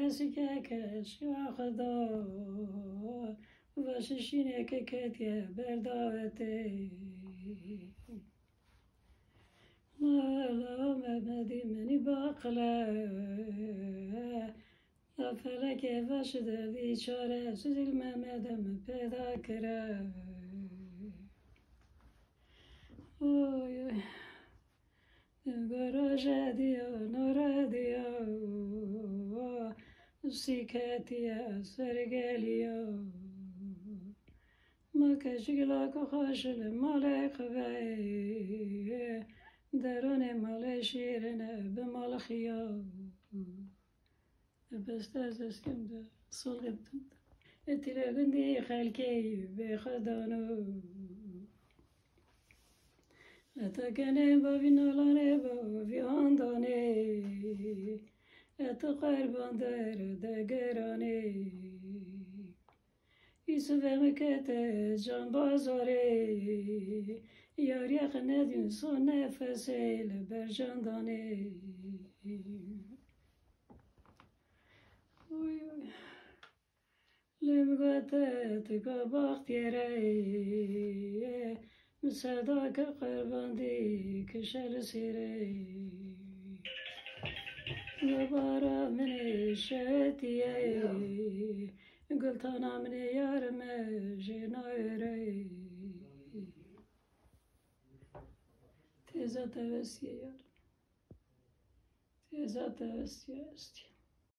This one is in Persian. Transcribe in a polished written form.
کسی که کش یا خدا و ششینه که کتیه برداوته لا مهمدی منی باقله لا فلک وش دردی چاره سوزیل مهمدم پیدا کرد اوی گراژ دیا نور دیا سیکتیا سرگلیا ما کشگلا که خوشل مال خوی درون مال شیرنه به مال خیا بست از اسکم ده سلطم اتلا بندی خلکی به خدانو اتا کنه با وینالانه با ویاندانه اتا قربان در دگرانه ایسو فهمکت جان بازاره یار یخ ندین سو نفسه لبر جاندانه لمگوتت که باختیره صدا که قربان دی کشل سیره دوباره من شتیه گلتانا من یارم جنایره تیزا توسیه یار تیزا توسیه استی